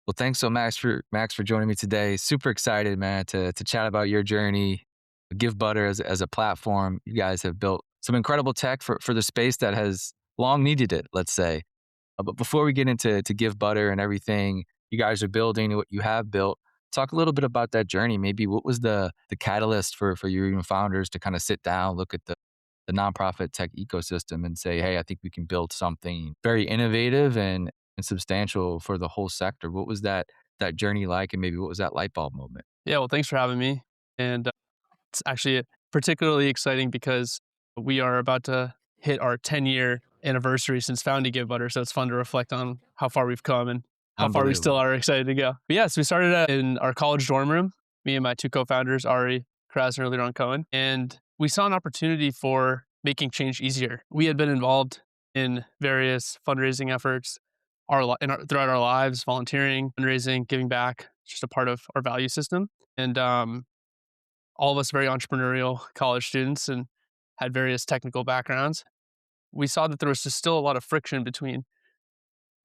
Well, thanks so Max for joining me today. Super excited, man, to chat about your journey. Givebutter as a platform. You guys have built some incredible tech for the space that has long needed it, let's say. But before we get into Givebutter and everything you guys are building, what you have built, talk a little bit about that journey. Maybe what was the catalyst for you and founders to kind of sit down, look at the nonprofit tech ecosystem and say, hey, I think we can build something very innovative and substantial for the whole sector. What was that journey like, and maybe what was that light bulb moment? Yeah, well, thanks for having me. And it's actually particularly exciting because we are about to hit our 10-year anniversary since founding Givebutter. So it's fun to reflect on how far we've come and how far we still Unbelievable. are excited to go. But yeah, so we started in our college dorm room, me and my two co-founders, Ari, Krasner, later on Cohen. And we saw an opportunity for making change easier. We had been involved in various fundraising efforts throughout our lives, volunteering, fundraising, giving back, it's just a part of our value system. And all of us very entrepreneurial college students and had various technical backgrounds. We saw that there was just still a lot of friction between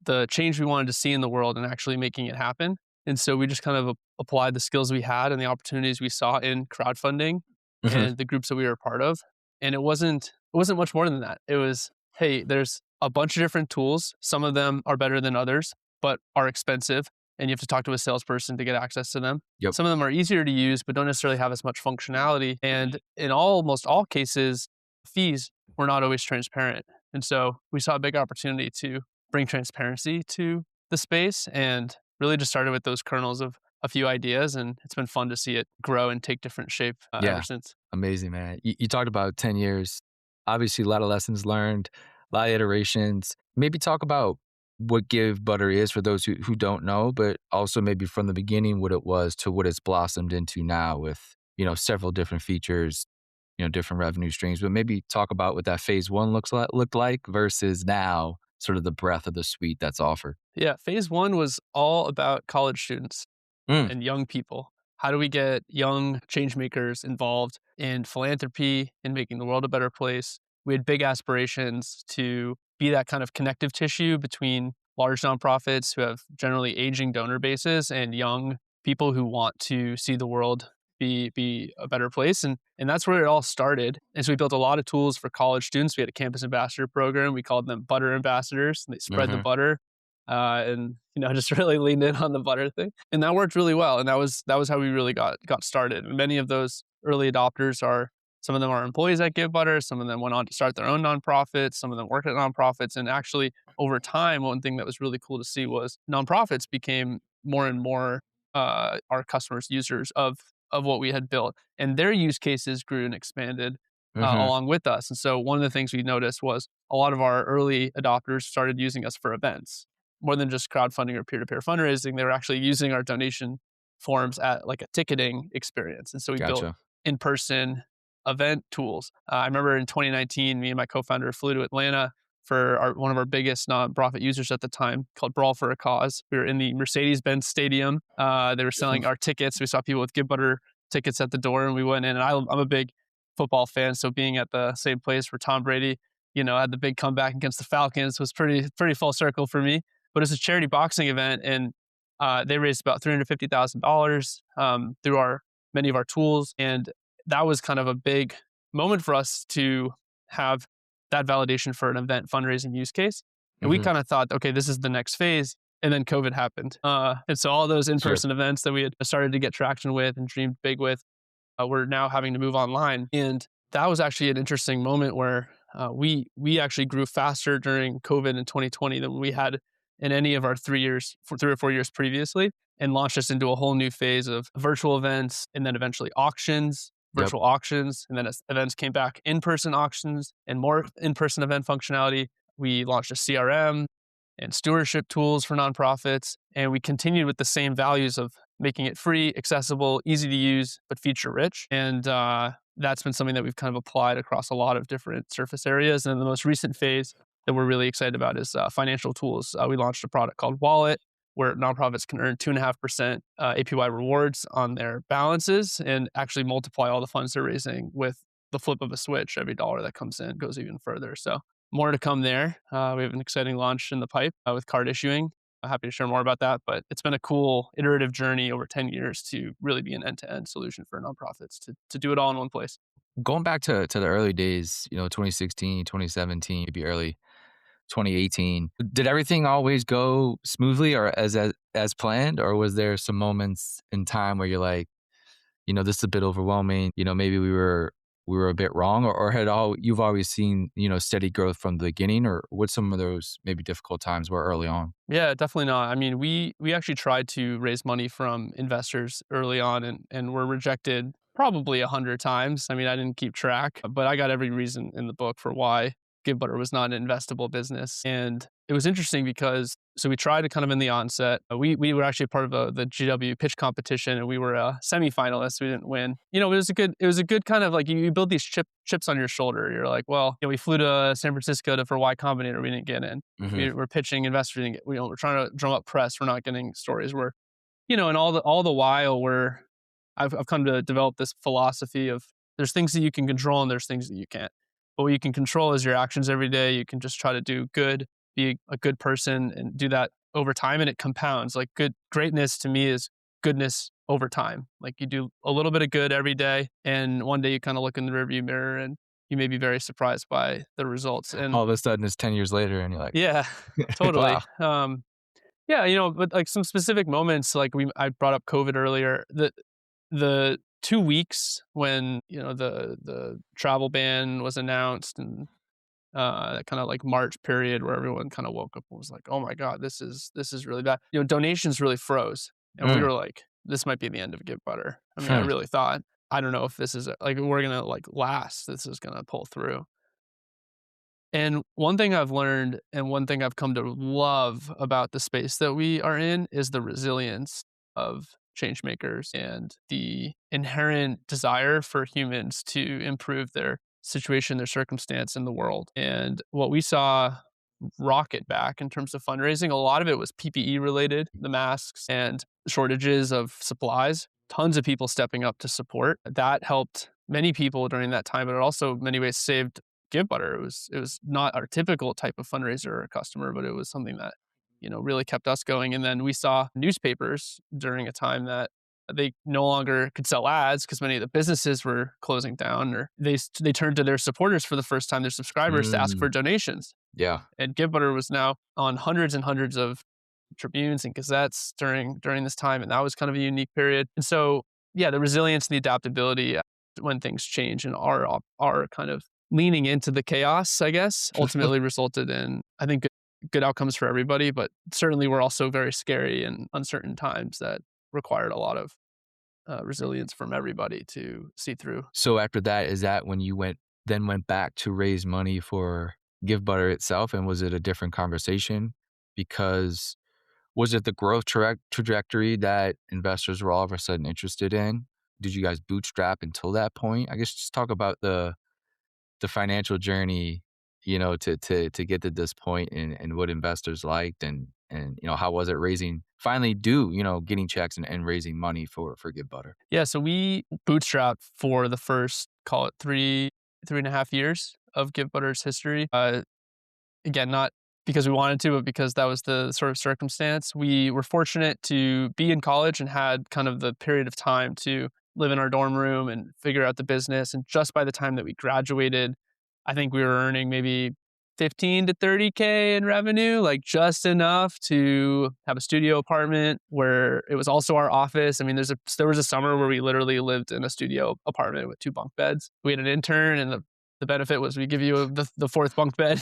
the change we wanted to see in the world and actually making it happen. And so we just kind of applied the skills we had and the opportunities we saw in crowdfunding Mhm. and the groups that we were a part of. And it wasn't much more than that. It was, hey, there's a bunch of different tools. Some of them are better than others, but are expensive. And you have to talk to a salesperson to get access to them. Yep. Some of them are easier to use, but don't necessarily have as much functionality. And in almost all cases, fees were not always transparent. And so we saw a big opportunity to bring transparency to the space and really just started with those kernels of a few ideas. And it's been fun to see it grow and take different shape ever Yeah. since. Amazing, man. You talked about 10 years. Obviously, a lot of lessons learned, a lot of iterations. Maybe talk about what Give Butter is for those who don't know, but also maybe from the beginning what it was to what it's blossomed into now with, several different features, different revenue streams. But maybe talk about what that phase one looked like versus now, sort of the breadth of the suite that's offered. Yeah, phase one was all about college students Mm, and young people. How do we get young change makers involved in philanthropy and making the world a better place? We had big aspirations to be that kind of connective tissue between large nonprofits who have generally aging donor bases and young people who want to see the world be a better place. And that's where it all started. And so we built a lot of tools for college students. We had a campus ambassador program. We called them butter ambassadors, and they spread the mhm. butter and just really leaned in on the butter thing, and that worked really well. And that was how we really got started. And many of those early adopters are some of them are employees at Givebutter, some of them went on to start their own nonprofits, some of them worked at nonprofits, and actually over time, one thing that was really cool to see was nonprofits became more and more our customers, users of what we had built, and their use cases grew and expanded Mhm. along with us. And so one of the things we noticed was a lot of our early adopters started using us for events more than just crowdfunding or peer-to-peer fundraising. They were actually using our donation forms at like a ticketing experience. And so we built Gotcha. in-person event tools. I remember in 2019, me and my co-founder flew to Atlanta for one of our biggest nonprofit users at the time called Brawl for a Cause. We were in the Mercedes-Benz Stadium. They were selling our tickets. We saw people with Givebutter tickets at the door, and we went in. And I'm a big football fan, so being at the same place where Tom Brady, had the big comeback against the Falcons was pretty full circle for me. But it's a charity boxing event, and they raised about $350,000 through our many of our tools, and that was kind of a big moment for us to have that validation for an event fundraising use case. And we Mhm. kind of thought, okay, this is the next phase. And then COVID happened. And so all those in Sure. person events that we had started to get traction with and dreamed big with, we're now having to move online. And that was actually an interesting moment where we actually grew faster during COVID in 2020 than we had in any of our 3 years, 3 or 4 years previously, and launched us into a whole new phase of virtual events and then eventually auctions, Yep. virtual auctions. And then as events came back, in person auctions and more in person event functionality. We launched a CRM and stewardship tools for nonprofits. And we continued with the same values of making it free, accessible, easy to use, but feature rich. And that's been something that we've kind of applied across a lot of different surface areas. And the most recent phase that we're really excited about is financial tools. We launched a product called Wallet, where nonprofits can earn 2.5% APY rewards on their balances and actually multiply all the funds they're raising with the flip of a switch. Every dollar that comes in goes even further. So more to come there. We have an exciting launch in the pipe with card issuing. I'm happy to share more about that, but it's been a cool iterative journey over 10 years to really be an end-to-end solution for nonprofits to do it all in one place. Going back to the early days, 2016, 2017, maybe early 2018, did everything always go smoothly or as planned, or was there some moments in time where you're like, this is a bit overwhelming, maybe we were a bit wrong, or you've always seen, steady growth from the beginning, or what some of those maybe difficult times were early on? Yeah, definitely not. I mean, we actually tried to raise money from investors early on and were rejected probably 100 times. I mean, I didn't keep track, but I got every reason in the book for why Givebutter was not an investable business. And it was interesting because so we tried it kind of in the onset. We were actually part of the GW pitch competition, and we were a semifinalist. We didn't win. It was a good kind of like you build these chips on your shoulder. You're like, well, we flew to San Francisco for Y Combinator. We didn't get in. Hmm. We're pitching investors. Didn't get, we're trying to drum up press. We're not getting stories. And all the while I've come to develop this philosophy of there's things that you can control and there's things that you can't. But what you can control is your actions every day. You can just try to do good, be a good person, and do that over time, and it compounds. Like greatness to me is goodness over time. Like you do a little bit of good every day, and one day you kind of look in the rearview mirror and you may be very surprised by the results. And All of a sudden it's 10 years later and you're like, yeah, totally. wow. Yeah, but like some specific moments, like I brought up COVID earlier. The 2 weeks when the travel ban was announced, and that kind of like March period where everyone kind of woke up and was like, oh my god, this is really bad. Donations really froze, and we Mm. were like, this might be the end of Givebutter. I mean, I Huh. really thought, I don't know if this is like we're gonna like last. This is gonna pull through. And one thing I've learned and one thing I've come to love about the space that we are in is the resilience of change makers and the inherent desire for humans to improve their situation, their circumstance in the world. And what we saw rocket back in terms of fundraising, a lot of it was PPE related, the masks and shortages of supplies. Tons of people stepping up to support. That helped many people during that time, but it also in many ways saved Givebutter. It was not our typical type of fundraiser or customer, but it was something that really kept us going. And then we saw newspapers during a time that they no longer could sell ads because many of the businesses were closing down, or they turned to their supporters for the first time, their subscribers, to ask for Mm. donations. Yeah. And Givebutter was now on hundreds and hundreds of tribunes and gazettes during this time, and that was kind of a unique period. And so, yeah, the resilience and the adaptability when things change and our kind of leaning into the chaos, I guess, ultimately resulted in, I think, good outcomes for everybody. But certainly, were also very scary and uncertain times that required a lot of resilience from everybody to see through. So after that, is that when you went back to raise money for Givebutter itself, and was it a different conversation? Because was it the growth trajectory that investors were all of a sudden interested in? Did you guys bootstrap until that point? I guess just talk about the financial journey, to get to this point, and what investors liked, and how was it getting checks and raising money for Givebutter? Yeah, so we bootstrapped for the first, call it 3.5 years of Givebutter's history. Again, not because we wanted to, but because that was the sort of circumstance. We were fortunate to be in college and had kind of the period of time to live in our dorm room and figure out the business. And just by the time that we graduated, I think we were earning maybe 15 to 30K in revenue, like just enough to have a studio apartment where it was also our office. I mean, there was a summer where we literally lived in a studio apartment with 2 bunk beds. We had an intern, and the benefit was we give you the fourth bunk bed,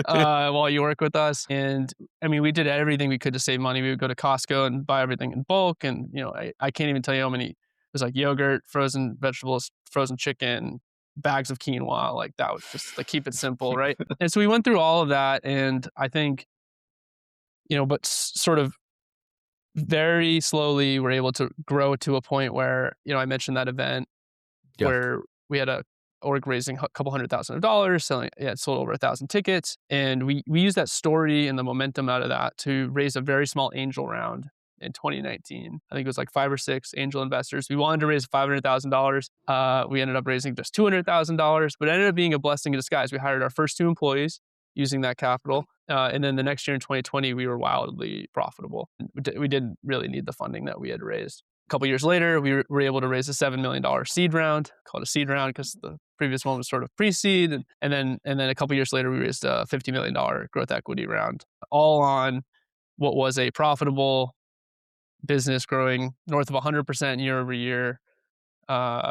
while you work with us. And I mean, we did everything we could to save money. We would go to Costco and buy everything in bulk. And, I can't even tell you how many, it was like yogurt, frozen vegetables, frozen chicken, bags of quinoa. Like that was just like, keep it simple. Right. And so we went through all of that. And I think, but sort of very slowly we're able to grow to a point where, I mentioned that event Yeah. where we had a org raising a couple $100,000, sold over 1,000 tickets. And we used that story and the momentum out of that to raise a very small angel round in 2019. I think it was like 5 or 6 angel investors. We wanted to raise $500,000. We ended up raising just $200,000, but it ended up being a blessing in disguise. We hired our first 2 employees using that capital. And then the next year in 2020, we were wildly profitable. We didn't really need the funding that we had raised. A couple years later, we were able to raise a $7 million seed round, called a seed round because the previous one was sort of pre-seed. And then a couple years later, we raised a $50 million growth equity round, all on what was a profitable business growing north of 100% year over year,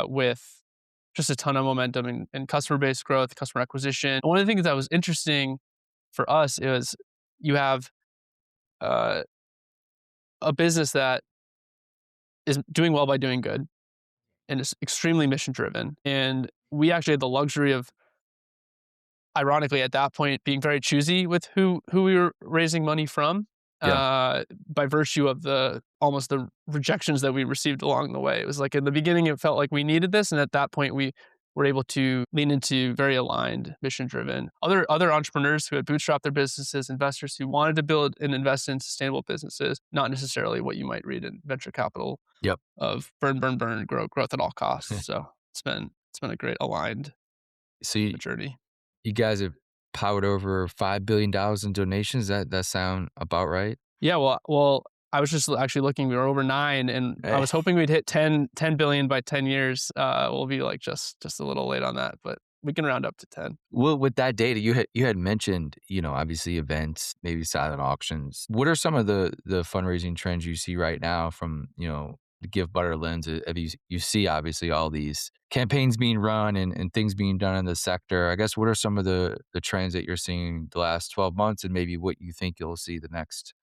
with just a ton of momentum in customer base growth, customer acquisition. One of the things that was interesting for us is you have uh, a business that is doing well by doing good and is extremely mission driven. And we actually had the luxury of, ironically, at that point, being very choosy with who we were raising money from, Yeah. by virtue of almost the rejections that we received along the way. It was like in the beginning, it felt like we needed this, and at that point, we were able to lean into very aligned, mission driven. Other entrepreneurs who had bootstrapped their businesses, investors who wanted to build and invest in sustainable businesses, not necessarily what you might read in venture capital Yep. of burn, burn, burn, growth at all costs. So it's been a great aligned So journey. you guys have powered over $5 billion in donations. That sound about right? Yeah, well, I was just actually looking. We were over 9, and I Eh, was hoping we'd hit 10 billion by 10 years. We'll be like just a little late on that, but we can round up to 10. Well, with that data, you had mentioned, obviously events, maybe silent auctions. What are some of the fundraising trends you see right now from, the Givebutter lens? You see obviously all these campaigns being run and things being done in the sector. I guess what are some of the trends that you're seeing the last 12 months and maybe what you think you'll see the next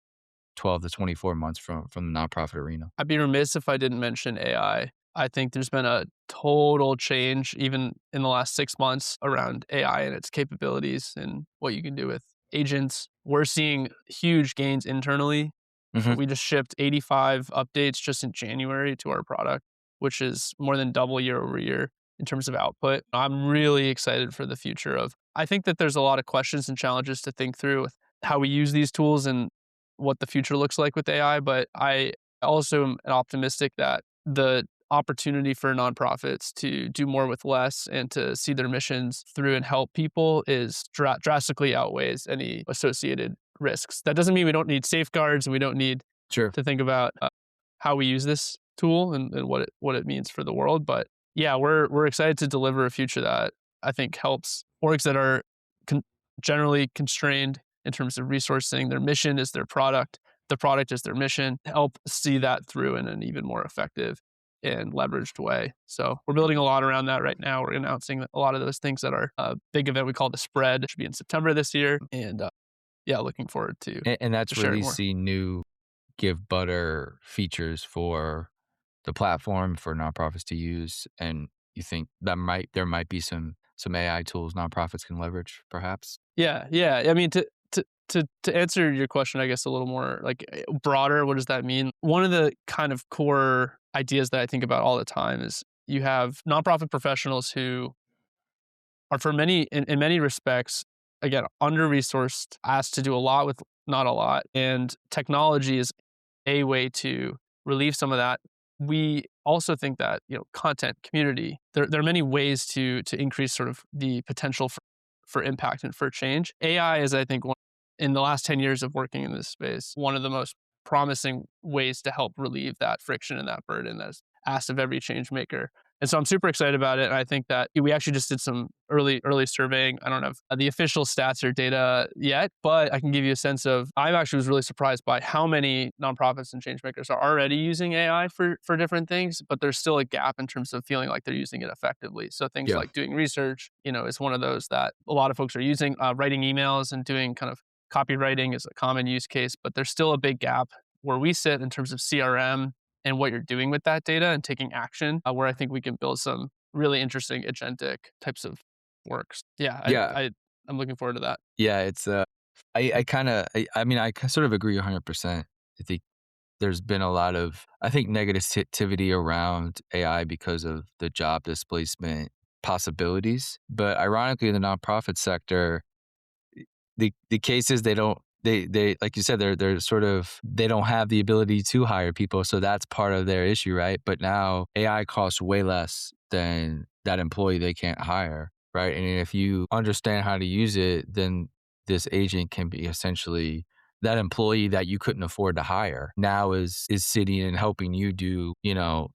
12 to 24 months from the nonprofit arena? I'd be remiss if I didn't mention AI. I think there's been a total change, even in the last 6 months, around AI and its capabilities and what you can do with agents. We're seeing huge gains internally. Hmm. We just shipped 85 updates just in January to our product, which is more than double year over year in terms of output. I'm really excited for the future of. I think that there's a lot of questions and challenges to think through with how we use these tools and what the future looks like with AI, but I also am optimistic that the opportunity for nonprofits to do more with less and to see their missions through and help people is drastically outweighs any associated risks. That doesn't mean we don't need safeguards and we don't need Sure. to think about how we use this tool and what it means for the world. But yeah, we're excited to deliver a future that I think helps orgs that are con- generally constrained in terms of resourcing. Their mission is their product. The product is their mission. Help see that through in an even more effective and leveraged way. So we're building a lot around that right now. We're announcing a lot of those things at our big event we call the Spread. It should be in September this year. And yeah, looking forward to And that's sharing more. releasing new Givebutter features for the platform for nonprofits to use. And you think there might be some AI tools nonprofits can leverage, perhaps? Yeah. I mean, to answer your question, I guess a little more like broader, what does that mean? One of the kind of core ideas that I think about all the time is you have nonprofit professionals who are in many respects, again, under-resourced, asked to do a lot with not a lot. And technology is a way to relieve some of that. We also think that, content, community, there are many ways to increase sort of the potential for impact and for change. AI is, I think, in the last 10 years of working in this space, one of the most promising ways to help relieve that friction and that burden that's asked of every change maker. And so I'm super excited about it. And I think that we actually just did some early surveying. I don't have the official stats or data yet, but I can give you a sense of, I actually was really surprised by how many nonprofits and change makers are already using AI for different things, but there's still a gap in terms of feeling like they're using it effectively. So things Yeah. like doing research, is one of those that a lot of folks are using. Writing emails and doing kind of copywriting is a common use case, but there's still a big gap where we sit in terms of CRM and what you're doing with that data and taking action, where I think we can build some really interesting agentic types of works. Yeah, Yeah. I'm looking forward to that. Yeah. It's, I kind of, I mean, sort of agree 100%. I think there's been a lot of, I think, negativity around AI because of the job displacement possibilities. But ironically, in the nonprofit sector, the cases they like you said, they're sort of, they don't have the ability to hire people, so that's part of their issue, right? But now AI costs way less than that employee they can't hire, right? And if you understand how to use it, then this agent can be essentially that employee that you couldn't afford to hire now is sitting and helping you do,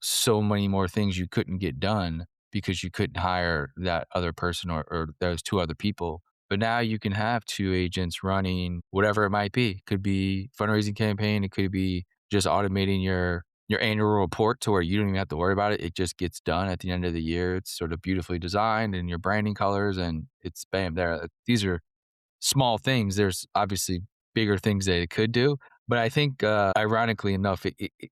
so many more things you couldn't get done because you couldn't hire that other person or those two other people. But now you can have two agents running whatever it might be. Could be fundraising campaign. It could be just automating your annual report to where you don't even have to worry about it. It just gets done at the end of the year. It's sort of beautifully designed in your branding colors and it's bam there. These are small things. There's obviously bigger things that it could do, but I think, ironically enough,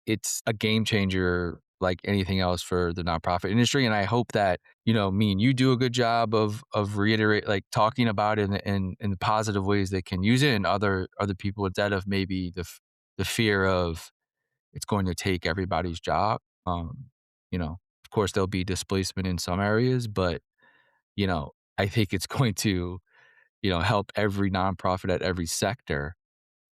it's a game changer like anything else for the nonprofit industry. And I hope that, me and you do a good job of reiterate, like talking about it in the positive ways they can use it, and other people instead of maybe the fear of it's going to take everybody's job. Of course, there'll be displacement in some areas, but you know, I think it's going to help every nonprofit at every sector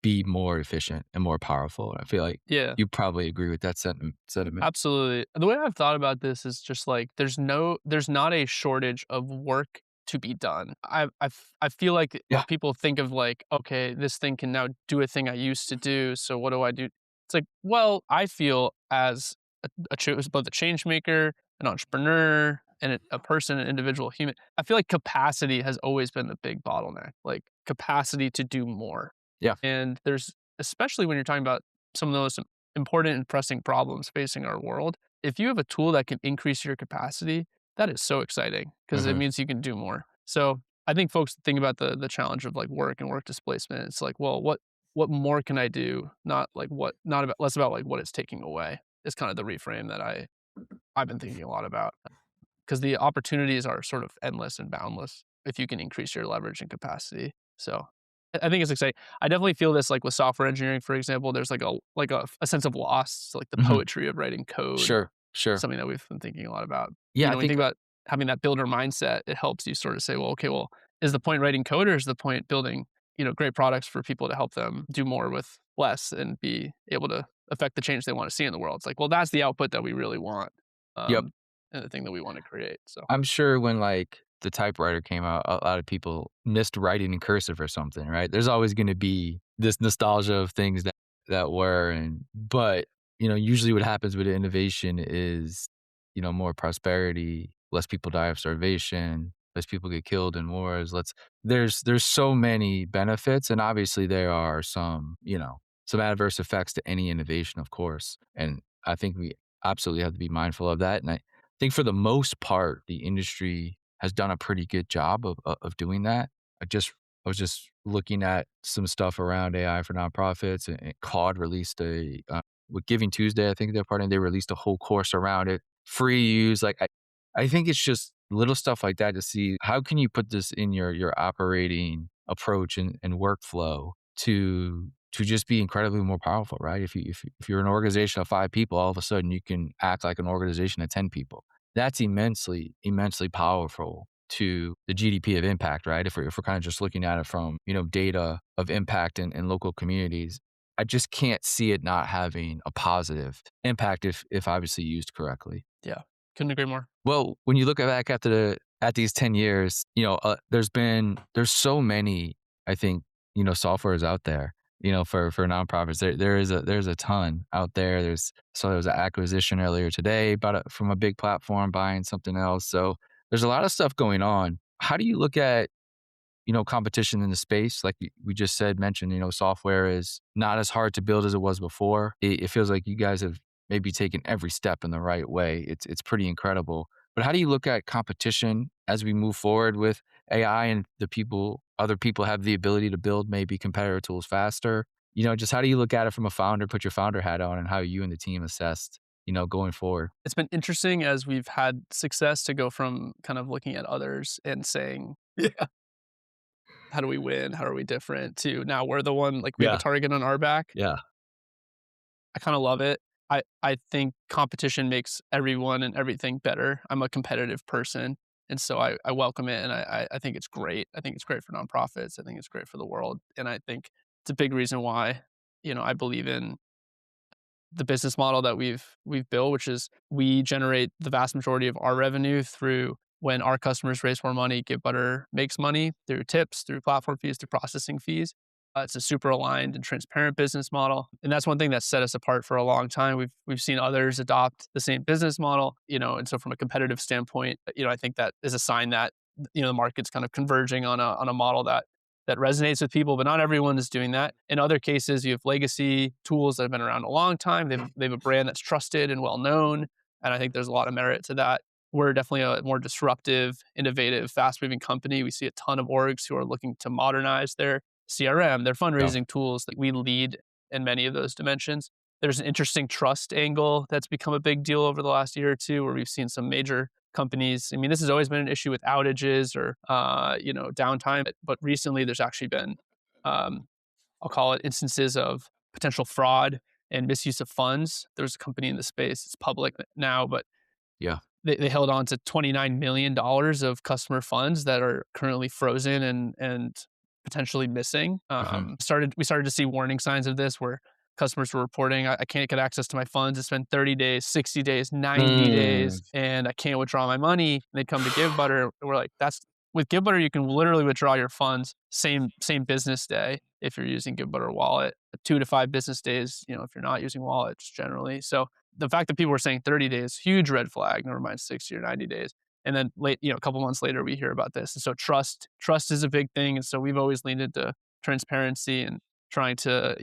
be more efficient and more powerful. And I feel like Yeah. you probably agree with that sentiment. Absolutely. The way I've thought about this is just like there's not a shortage of work to be done. I feel like Yeah. people think of like, okay, this thing can now do a thing I used to do. So what do I do? It's like, well, I feel as both a change maker, an entrepreneur, and a person, an individual human. I feel like capacity has always been the big bottleneck. Like capacity to do more. Yeah. And there's especially when you're talking about some of those important and pressing problems facing our world. If you have a tool that can increase your capacity, that is so exciting because it Hmm. means you can do more. So I think folks think about the challenge of like work and work displacement. It's like, well, what more can I do? Not like what not about less about like what it's taking away is kind of the reframe that I've been thinking a lot about because the opportunities are sort of endless and boundless if you can increase your leverage and capacity. So I think it's exciting. I definitely feel this like with software engineering, for example, there's like a sense of loss, like the Hmm. poetry of writing code, Sure. Sure. something that we've been thinking a lot about. Yeah. I When you think. think about having that builder mindset, it helps you sort of say, well, okay, well, is the point writing code or is the point building, great products for people to help them do more with less and be able to affect the change they want to see in the world? It's like, well, that's the output that we really want. Yep. And the thing that we want to create. So I'm sure when like the typewriter came out, a lot of people missed writing in cursive or something, right? There's always going to be this nostalgia of things that were, and but usually what happens with innovation is more prosperity, less people die of starvation, less people get killed in wars. There's so many benefits, and obviously there are some adverse effects to any innovation, of course, and I think we absolutely have to be mindful of that. And I think for the most part, the industry has done a pretty good job of doing that. I just I was just looking at some stuff around AI for nonprofits, and Claude released with Giving Tuesday, I think they're partnering. They released a whole course around it, free use. Like I think it's just little stuff like that to see how can you put this in your operating approach and workflow to just be incredibly more powerful, right? If you're an organization of 5 people, all of a sudden you can act like an organization of 10 people. That's immensely powerful to the GDP of impact, right? If we're kind of just looking at it from, data of impact in local communities, I just can't see it not having a positive impact if obviously used correctly. yeah, couldn't agree more. Well, when you look back at these 10 years, there's so many, I think, softwares out there, for nonprofits. There's a ton out there. There was an acquisition earlier today from a big platform buying something else. So there's a lot of stuff going on. How do you look at competition in the space? Like we just mentioned, software is not as hard to build as it was before. It feels like you guys have maybe taken every step in the right way. It's pretty incredible. But how do you look at competition as we move forward with AI and other people have the ability to build maybe competitor tools faster? Just how do you look at it from a founder, put your founder hat on, and how you and the team assessed, going forward? It's been interesting as we've had success to go from kind of looking at others and saying, Yeah. how do we win? How are we different? To now we're the one, like we have a Yeah. target on our back. Yeah. I kind of love it. I think competition makes everyone and everything better. I'm a competitive person. And so I welcome it and I think it's great. I think it's great for nonprofits. I think it's great for the world. And I think it's a big reason why, I believe in the business model that we've built, which is we generate the vast majority of our revenue through when our customers raise more money, Givebutter makes money through tips, through platform fees, through processing fees. It's a super aligned and transparent business model, and that's one thing that set us apart for a long time. We've seen others adopt the same business model, and so from a competitive standpoint, I think that is a sign that the market's kind of converging on a model that resonates with people, but not everyone is doing that. In other cases, you have legacy tools that have been around a long time. They have a brand that's trusted and well known, and I think there's a lot of merit to that. We're definitely a more disruptive, innovative, fast-moving company. We see a ton of orgs who are looking to modernize their CRM, their Yeah. fundraising tools. Like, we lead in many of those dimensions. There's an interesting trust angle that's become a big deal over the last year or two, where we've seen some major companies. I mean, this has always been an issue with outages or downtime, but recently there's actually been, I'll call it, instances of potential fraud and misuse of funds. There's a company in the space; it's public now, but Yeah. they held on to $29 million of customer funds that are currently frozen and potentially missing. Hmm. We started to see warning signs of this, where customers were reporting, I can't get access to my funds. It's been 30 days, 60 days, 90 Mm, days, and I can't withdraw my money. And they'd come to Givebutter. And we're like, that's with Givebutter, you can literally withdraw your funds same business day if you're using Givebutter Wallet. 2 to 5 business days, if you're not using wallets generally. So the fact that people were saying 30 days, huge red flag, never mind 60 or 90 days. And then a couple months later, we hear about this. And so trust is a big thing. And so we've always leaned into transparency and trying to,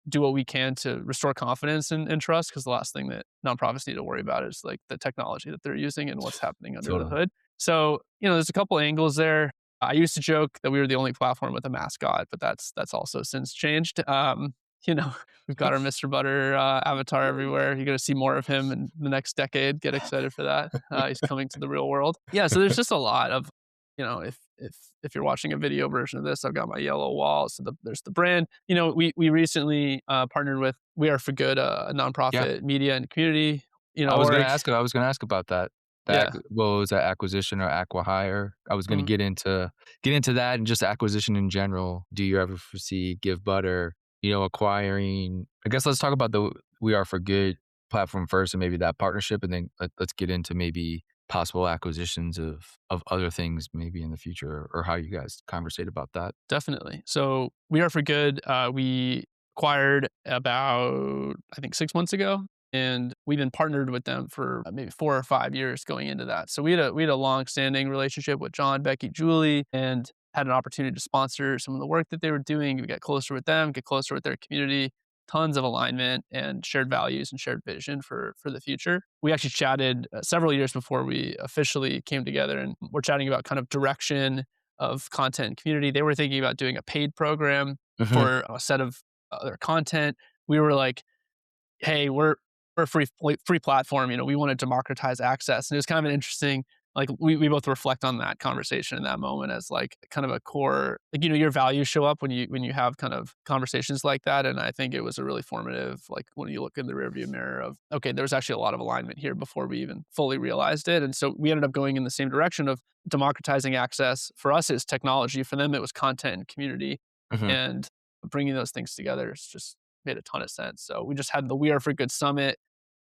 do what we can to restore confidence and trust. Because the last thing that nonprofits need to worry about is like the technology that they're using and what's happening under the totally. hood. So, there's a couple angles there. I used to joke that we were the only platform with a mascot, but that's also since changed. You know, we've got our Mr. Butter avatar everywhere. You're going to see more of him in the next decade. Get excited for that. He's coming to the real world. Yeah, so there's just a lot of, if you're watching a video version of this, I've got my yellow wall. So there's the brand. We recently partnered with We Are For Good, a Yeah. nonprofit media and community, I was gonna org. ask. I was gonna ask about that. Yeah. What was that, acquisition or acqui-hire? I was gonna Mm. get into that and just acquisition in general. Do you ever foresee Givebutter, acquiring? I guess let's talk about the We Are For Good platform first, and maybe that partnership, and then let's get into maybe possible acquisitions of other things maybe in the future, or how you guys conversate about that. Definitely. So We Are For Good, we acquired about, I think, 6 months ago, and we've been partnered with them for maybe 4 or 5 years going into that. So we had a long-standing relationship with John, Becky, Julie, and had an opportunity to sponsor some of the work that they were doing. We get closer with them, get closer with their community. Tons of alignment and shared values and shared vision for the future. We actually chatted several years before we officially came together, and we're chatting about kind of direction of content and community. They were thinking about doing a paid program Mhm. for a set of their content. We were like, hey, we're a free platform. We want to democratize access, and it was kind of an interesting. Like, we both reflect on that conversation in that moment as like kind of a core, like, your values show up when you have kind of conversations like that. And I think it was a really formative, like, when you look in the rearview mirror of, okay, there's actually a lot of alignment here before we even fully realized it. And so we ended up going in the same direction of democratizing access. For us, it's technology. For them, it was content and community, Mhm. and bringing those things together has just made a ton of sense. So we just had the We Are For Good summit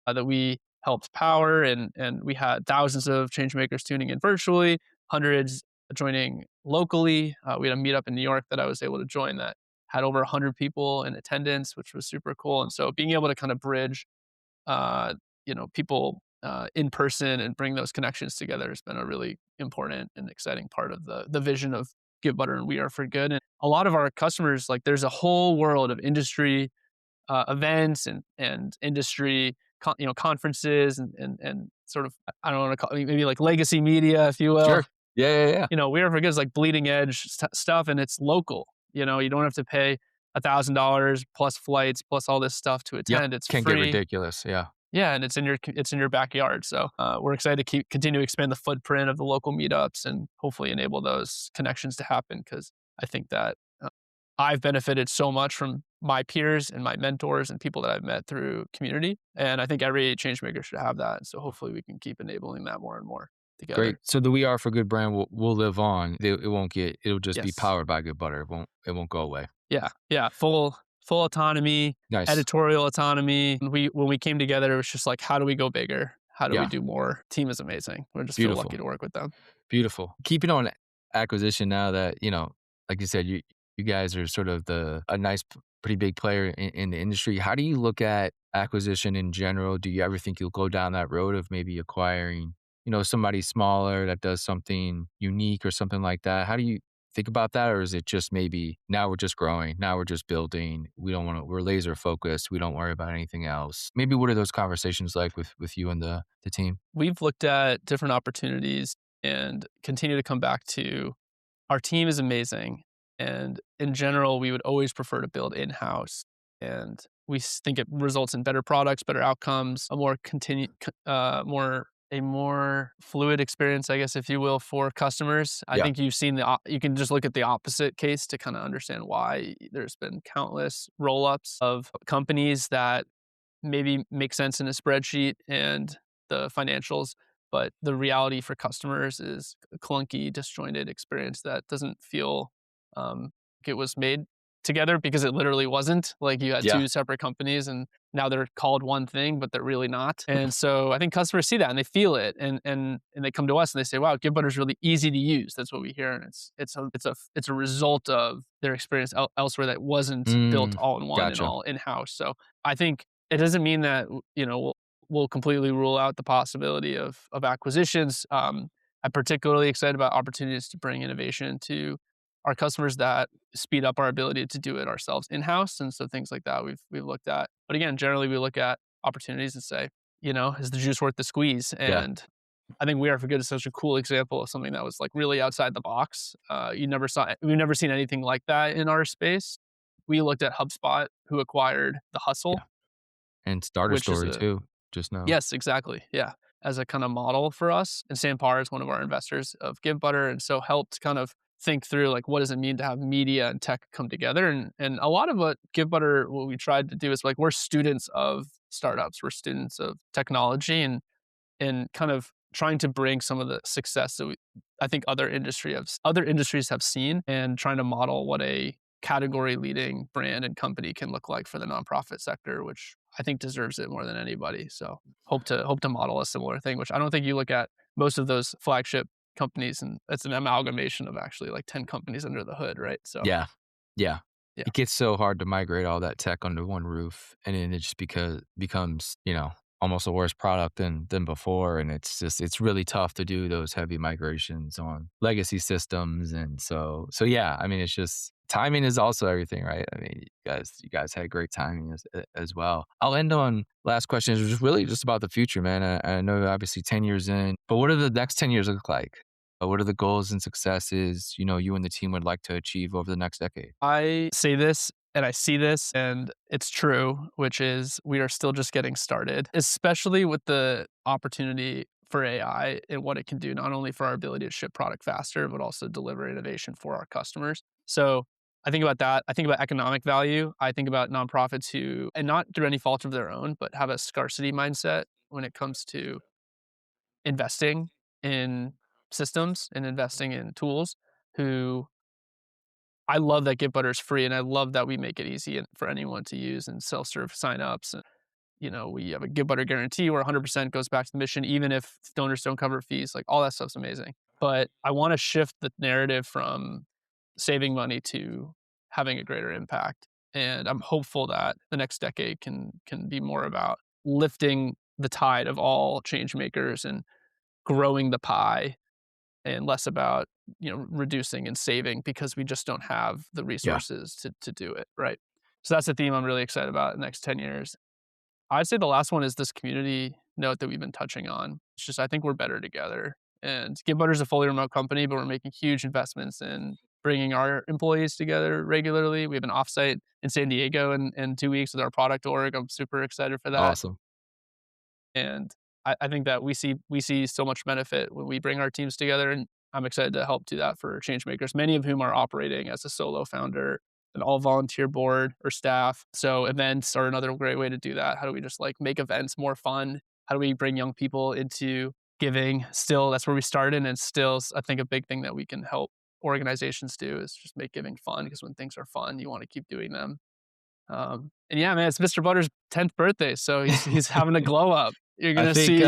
that we helped power, and we had thousands of change makers tuning in virtually, hundreds joining locally. We had a meetup in New York that I was able to join that had over 100 people in attendance, which was super cool. And so being able to kind of bridge, people in person and bring those connections together has been a really important and exciting part of the vision of Givebutter and We Are For Good. And a lot of our customers, like, there's a whole world of industry events and industry conferences and sort of, I don't want to call it, maybe like legacy media, if you will. Sure. Yeah, yeah, yeah. We Are For Good is like bleeding edge stuff, and it's local. You don't have to pay $1,000 plus flights plus all this stuff to Yep. attend. It's Can get free. ridiculous. Yeah. Yeah, and it's in your backyard. So we're excited to continue to expand the footprint of the local meetups and hopefully enable those connections to happen, because I think that I've benefited so much from my peers and my mentors and people that I've met through community, and I think every change maker should have that. So hopefully we can keep enabling that more and more Great. together. So the We Are For Good brand will live on. It won't get. It'll just be Yes. powered by Good Butter. It won't go away. Yeah. Yeah. Full autonomy, Nice. editorial autonomy. When we came together, it was just like, how do we go bigger? How do we Yeah. do more? Team is amazing. We just feel lucky Beautiful. to work with them. Beautiful. Keeping on acquisition now that, like you said, you guys are sort of a nice, pretty big player in the industry. How do you look at acquisition in general? Do you ever think you'll go down that road of maybe acquiring, somebody smaller that does something unique or something like that? How do you think about that? Or is it just maybe now we're just growing, now we're just building. We're laser focused. We don't worry about anything else. Maybe what are those conversations like with you and the team? We've looked at different opportunities and continue to come back to our team is amazing. And in general, we would always prefer to build in house. And think it results in better products, better outcomes, a more fluid experience, I guess, if you will, for customers. I Yeah. think you've seen you can just look at the opposite case to kind of understand why there's been countless roll ups of companies that maybe make sense in a spreadsheet and the financials, but the reality for customers is a clunky, disjointed experience that doesn't feel like it was made together because it literally wasn't. Like you had Yeah. two separate companies and now they're called one thing, but they're really not. And so I think customers see that and they feel it and they come to us and they say, wow, Givebutter is really easy to use. That's what we hear. And it's a result of their experience elsewhere that wasn't built Mm, all in one and gotcha. all in house. So I think it doesn't mean that we'll completely rule out the possibility of acquisitions. I'm particularly excited about opportunities to bring innovation to our customers that speed up our ability to do it ourselves in house, and so things like that we've looked at. But again, generally we look at opportunities and say, is the juice worth the squeeze? Yeah. And I think We Are for Good is such a cool example of something that was like really outside the box. We've never seen anything like that in our space. We looked at HubSpot, who acquired The Yeah. Hustle, And Starter which is Story a too, just now. yes, exactly, yeah, as a kind of model for us. And Sam Parr is one of our investors of Givebutter, and so helped kind of think through like what does it mean to have media and tech come together. And a lot of what we tried to do is like we're students of startups, we're students of technology, and kind of trying to bring some of the success that I think other industries have seen, and trying to model what a category leading brand and company can look like for the nonprofit sector, which I think deserves it more than anybody. So hope to model a similar thing, which I don't think you look at most of those flagship companies, and it's an amalgamation of actually like 10 companies under the hood, right? So Yeah. Yeah. yeah. It gets so hard to migrate all that tech under one roof, and then it just becomes, almost a worse product than before, and it's really tough to do those heavy migrations on legacy systems, and so yeah, I mean, it's just timing is also everything, right? I mean, you guys had great timing as well. I'll end on last question is just really just about the future, man. I know obviously 10 years in, but what do the next 10 years look like? What are the goals and successes, you and the team would like to achieve over the next decade? I say this and I see this and it's true, which is we are still just getting started, especially with the opportunity for AI and what it can do, not only for our ability to ship product faster, but also deliver innovation for our customers. So I think about that. I think about economic value. I think about nonprofits who, and not through any fault of their own, but have a scarcity mindset when it comes to investing in systems and investing in tools, who I love that Givebutter is free, and I love that we make it easy for anyone to use and self-serve signups. And we have a Givebutter guarantee where 100% goes back to the mission, even if donors don't cover fees. Like all that stuff's amazing. But I want to shift the narrative from saving money to having a greater impact. And I'm hopeful that the next decade can be more about lifting the tide of all change makers and growing the pie, and less about reducing and saving because we just don't have the Yeah. resources to do it, right? So that's a theme I'm really excited about in the next 10 years. I'd say the last one is this community note that we've been touching on. It's just I think we're better together. And Givebutter is a fully remote company, but we're making huge investments in bringing our employees together regularly. We have an offsite in San Diego in 2 weeks with our product org. I'm super excited for that. Awesome. And I think that we see so much benefit when we bring our teams together, and I'm excited to help do that for change makers, many of whom are operating as a solo founder, an all volunteer board or staff. So events are another great way to do that. How do we just like make events more fun? How do we bring young people into giving? Still, that's where we started, and still, I think a big thing that we can help organizations do is just make giving fun, because when things are fun, you want to keep doing them. And yeah, man, it's Mr. Butter's 10th birthday, so he's having a glow up. You're I gonna think see,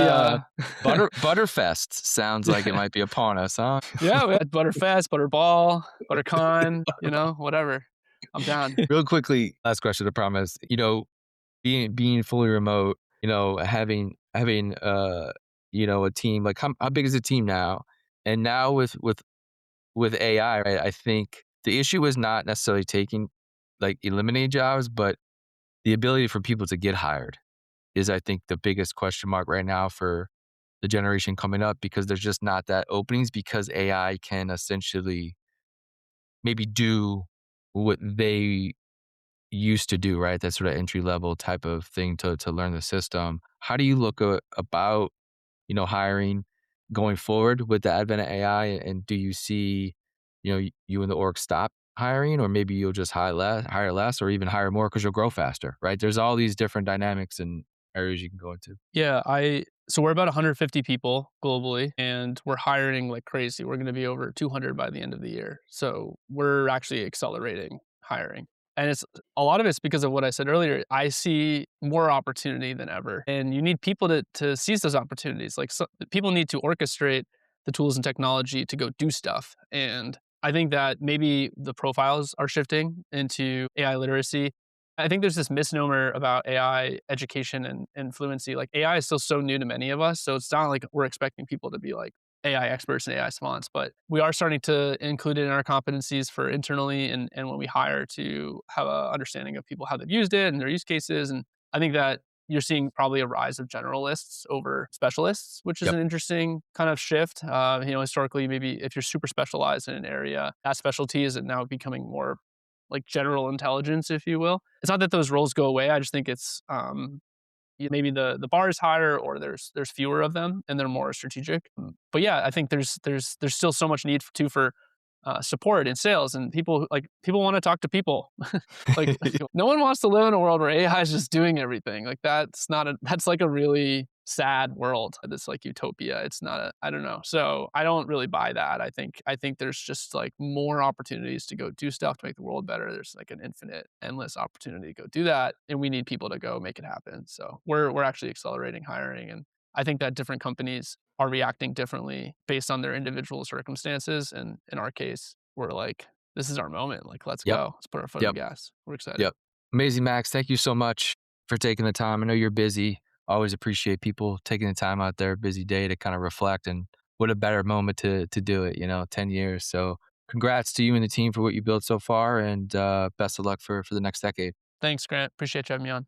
Butterfest sounds like it might be upon us, huh? yeah, we had Butterfest, Butterball, ButterCon, whatever. I'm down. Real quickly, last question, I promise. Being fully remote, having a team, like how big is the team now? And now with AI, right? I think the issue is not necessarily taking like eliminating jobs, but the ability for people to get hired is, I think, the biggest question mark right now for the generation coming up, because there's just not that openings, because AI can essentially maybe do what they used to do, right? That sort of entry level type of thing to learn the system. How do you look about hiring going forward with the advent of AI? And do you see you and the org stop hiring, or maybe you'll just hire less, or even hire more because you'll grow faster, right? There's all these different dynamics and areas you can go into. Yeah, so we're about 150 people globally, and we're hiring like crazy. We're gonna be over 200 by the end of the year. So we're actually accelerating hiring. And it's a lot of it's because of what I said earlier. I see more opportunity than ever, and you need people to seize those opportunities. Like, people need to orchestrate the tools and technology to go do stuff. And I think that maybe the profiles are shifting into AI literacy. I think there's this misnomer about AI education and fluency. Like, AI is still so new to many of us, so it's not like we're expecting people to be like AI experts and AI savants, but we are starting to include it in our competencies for internally and when we hire, to have a understanding of people, how they've used it and their use cases. And I think that you're seeing probably a rise of generalists over specialists, which is Yep. an interesting kind of shift. Historically, maybe if you're super specialized in an area, that specialty is now becoming more like general intelligence, if you will. It's not that those roles go away. I just think it's maybe the bar is higher, or there's fewer of them and they're more strategic. But yeah, I think there's still so much need for support in sales, and people want to talk to people. Like, no one wants to live in a world where AI is just doing everything. Like, that's like a really sad world. That's like utopia. It's not I don't know. So I don't really buy that. I think there's just like more opportunities to go do stuff to make the world better. There's like an infinite, endless opportunity to go do that, and we need people to go make it happen. So we're actually accelerating hiring, and I think that different companies are reacting differently based on their individual circumstances. And in our case, we're like, this is our moment. Like, let's Yep. go. Let's put our foot on the Yep. gas. We're excited. Yep. Amazing, Max. Thank you so much for taking the time. I know you're busy. Always appreciate people taking the time out their busy day to kind of reflect, and what a better moment to do it, 10 years. So congrats to you and the team for what you built so far, and best of luck for the next decade. Thanks, Grant. Appreciate you having me on.